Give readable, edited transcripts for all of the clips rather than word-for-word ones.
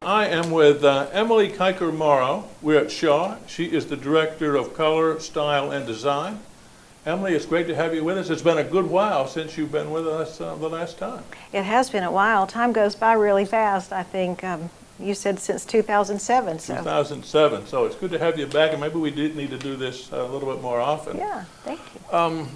I am with Emily Kiker Morrow. We're at Shaw. She is the Director of Color, Style, and Design. Emily, it's great to have you with us. It's been a good while since you've been with us the last time. It has been a while. Time goes by really fast. I think you said since 2007. So. 2007. So it's good to have you back, and maybe we did need to do this a little bit more often. Yeah, thank you.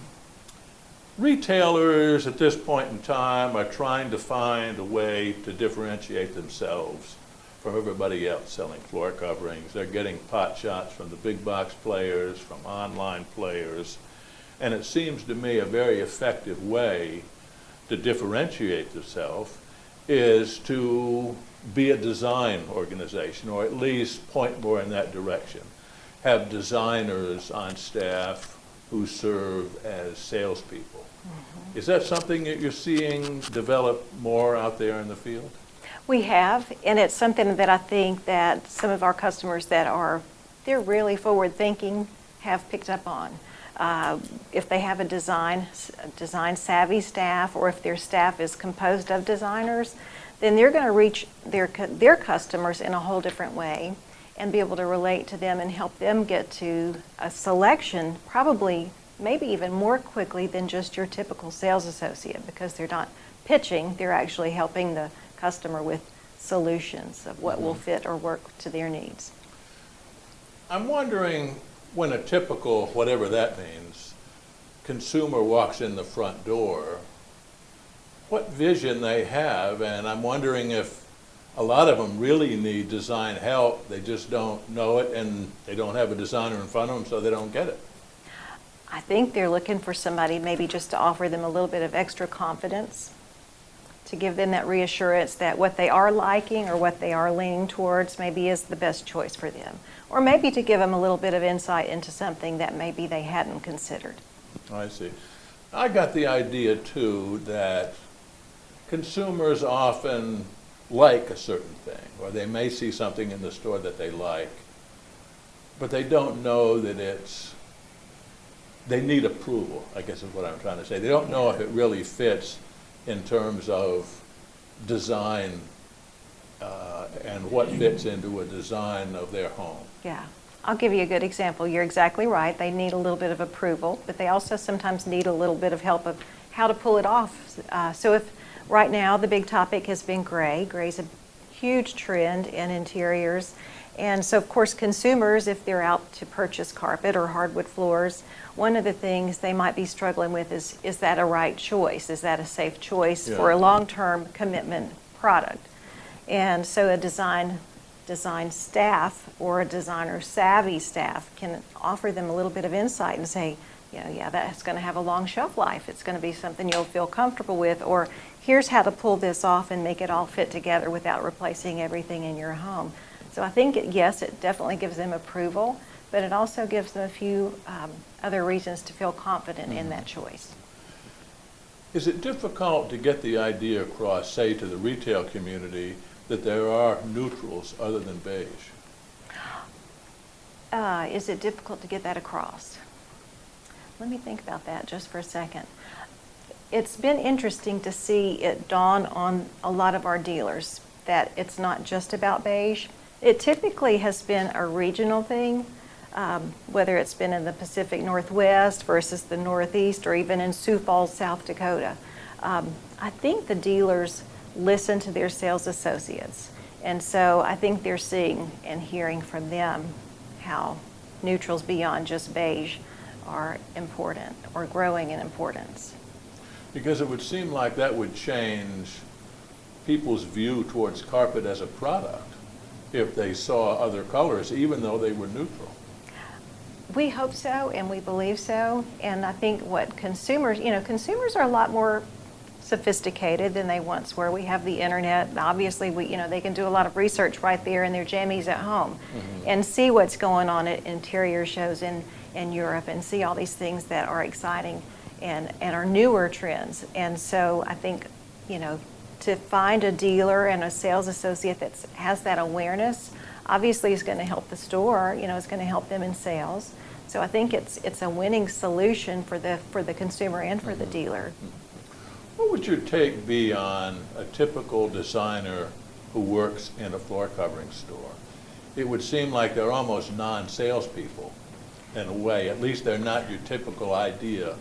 Retailers at this point in time are trying to find a way to differentiate themselves from everybody else selling floor coverings. They're getting pot shots from the big box players, from online players, and it seems to me a very effective way to differentiate yourself is to be a design organization, or at least point more in that direction. Have designers on staff who serve as salespeople. Mm-hmm. Is that something that you're seeing develop more out there in the field? We have, and it's something that I think that some of our customers they're really forward thinking have picked up on. If they have a design savvy staff, or if their staff is composed of designers, then they're going to reach their customers in a whole different way and be able to relate to them and help them get to a selection probably maybe even more quickly than just your typical sales associate, because they're not pitching, they're actually helping the customer with solutions of what will fit or work to their needs. I'm wondering, when a typical, whatever that means, consumer walks in the front door, what vision they have, and I'm wondering if a lot of them really need design help, they just don't know it, and they don't have a designer in front of them, so they don't get it. I think they're looking for somebody maybe just to offer them a little bit of extra confidence, to give them that reassurance that what they are liking or what they are leaning towards maybe is the best choice for them. Or maybe to give them a little bit of insight into something that maybe they hadn't considered. I see. I got the idea too that consumers often like a certain thing, or they may see something in the store that they like, but they don't know that they need approval, I guess is what I'm trying to say. They don't know if it really fits in terms of design and what fits into a design of their home. Yeah, I'll give you a good example. You're exactly right. They need a little bit of approval, but they also sometimes need a little bit of help of how to pull it off. So if right now the big topic has been gray. Gray's a huge trend in interiors. And so, of course, consumers, if they're out to purchase carpet or hardwood floors, one of the things they might be struggling with is that a right choice? Is that a safe choice for a long-term commitment product? And so a design staff or a designer savvy staff can offer them a little bit of insight and say, yeah, that's going to have a long shelf life. It's going to be something you'll feel comfortable with, or here's how to pull this off and make it all fit together without replacing everything in your home. So I think, yes, it definitely gives them approval, but it also gives them a few other reasons to feel confident in that choice. Is it difficult to get the idea across, say, to the retail community, that there are neutrals other than beige? Is it difficult to get that across? Let me think about that just for a second. It's been interesting to see it dawn on a lot of our dealers that it's not just about beige. It typically has been a regional thing, whether it's been in the Pacific Northwest versus the Northeast, or even in Sioux Falls, South Dakota. I think the dealers listen to their sales associates, and so I think they're seeing and hearing from them how neutrals beyond just beige are important or growing in importance. Because it would seem like that would change people's view towards carpet as a product if they saw other colors, even though they were neutral. We hope so, and we believe so. And I think what consumers are a lot more sophisticated than they once were. We have the internet. Obviously, they can do a lot of research right there in their jammies at home and see what's going on at interior shows in Europe, and see all these things that are exciting and are newer trends. And so I think, to find a dealer and a sales associate that has that awareness, obviously is going to help the store, it's going to help them in sales. So I think it's a winning solution for the consumer and for the dealer. What would your take be on a typical designer who works in a floor covering store. It would seem like they're almost non-salespeople in a way. At least they're not your typical idea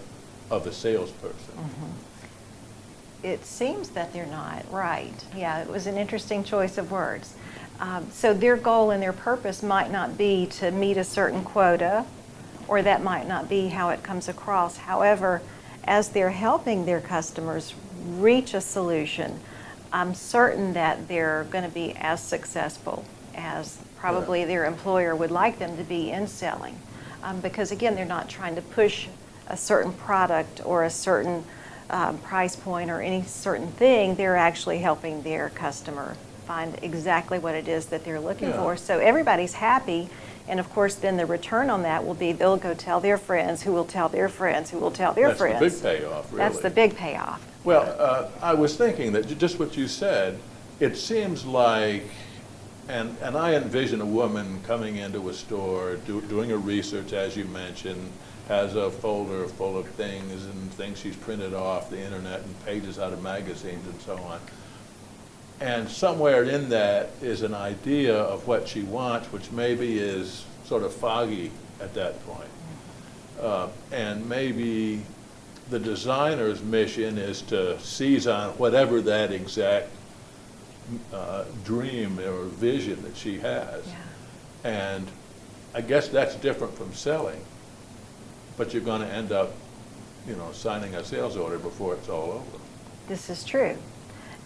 of a salesperson. It seems that they're not, right. Yeah, it was an interesting choice of words. So their goal and their purpose might not be to meet a certain quota, or that might not be how it comes across. However, as they're helping their customers reach a solution, I'm certain that they're going to be as successful as probably their employer would like them to be in selling. Because again, they're not trying to push a certain product or a certain price point or any certain thing. They're actually helping their customer find exactly what it is that they're looking for. So everybody's happy. And of course, then the return on that will be they'll go tell their friends, who will tell their friends, who will tell their friends. That's the big payoff, really. That's the big payoff. Well, I was thinking that just what you said, it seems like, and I envision a woman coming into a store, doing a research, as you mentioned, has a folder full of things and things she's printed off the internet and pages out of magazines and so on. And somewhere in that is an idea of what she wants, which maybe is sort of foggy at that point. And maybe the designer's mission is to seize on whatever that exact dream or vision that she has. And I guess that's different from selling, but you're going to end up, signing a sales order before it's all over. This is true.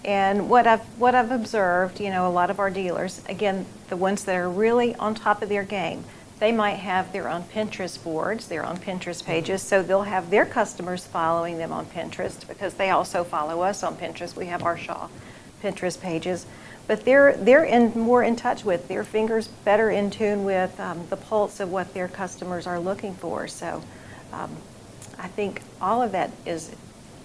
And what I've observed, a lot of our dealers, again, the ones that are really on top of their game, they might have their own Pinterest boards, their own Pinterest pages, so they'll have their customers following them on Pinterest because they also follow us on Pinterest. We have our Shaw Pinterest pages. But they're more in touch with, their fingers better in tune with the pulse of what their customers are looking for. So I think all of that is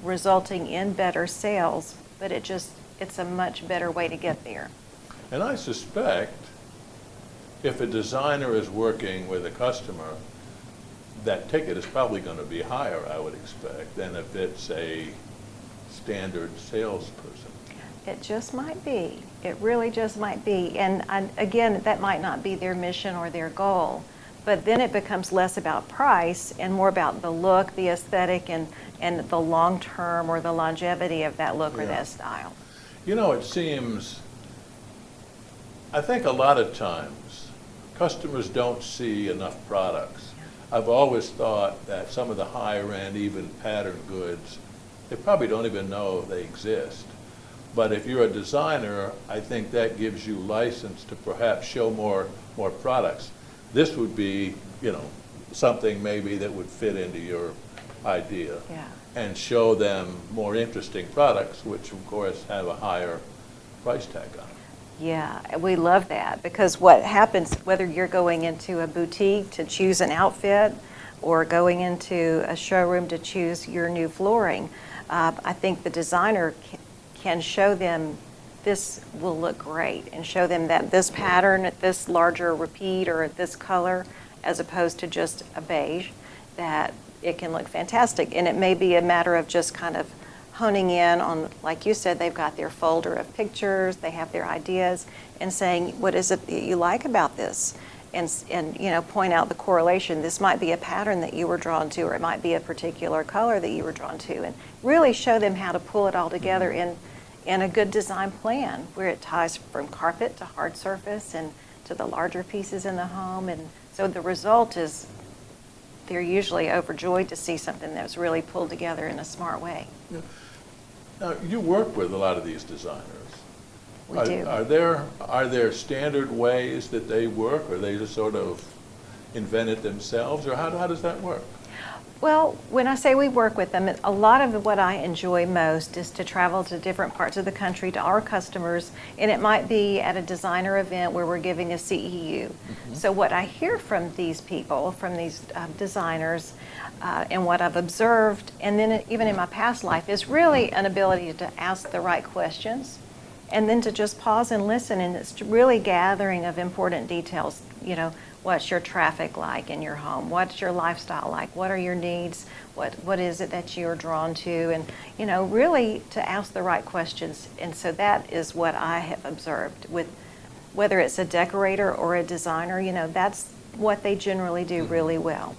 resulting in better sales, but it's a much better way to get there. And I suspect if a designer is working with a customer, that ticket is probably going to be higher, I would expect, than if it's a standard salesperson. It just might be. It really just might be. And again, that might not be their mission or their goal, but then it becomes less about price and more about the look, the aesthetic, and the long term or the longevity of that look or that style. It seems, I think a lot of times, customers don't see enough products. I've always thought that some of the higher end, even pattern goods, they probably don't even know they exist. But if you're a designer, I think that gives you license to perhaps show more products. This would be, something maybe that would fit into your idea. And show them more interesting products, which of course have a higher price tag on them. Yeah, we love that because what happens, whether you're going into a boutique to choose an outfit or going into a showroom to choose your new flooring, I think the designer can show them this will look great and show them that this pattern at this larger repeat or at this color as opposed to just a beige, that it can look fantastic. And it may be a matter of just kind of honing in on, like you said, they've got their folder of pictures, they have their ideas, and saying, what is it that you like about this? And point out the correlation. This might be a pattern that you were drawn to, or it might be a particular color that you were drawn to, and really show them how to pull it all together in a good design plan where it ties from carpet to hard surface and to the larger pieces in the home. And so the result is they're usually overjoyed to see something that's really pulled together in a smart way. Now, you work with a lot of these designers. We do. Are there standard ways that they work, or they just sort of invent it themselves, or how does that work? Well, when I say we work with them, a lot of what I enjoy most is to travel to different parts of the country to our customers, and it might be at a designer event where we're giving a CEU. So what I hear from these people, from these designers, and what I've observed, and then even in my past life, is really an ability to ask the right questions, and then to just pause and listen, and it's really gathering of important details. What's your traffic like in your home? What's your lifestyle like? What are your needs? What is it that you're drawn to? And, you know, really to ask the right questions. And so that is what I have observed with whether it's a decorator or a designer, you know, that's what they generally do really well.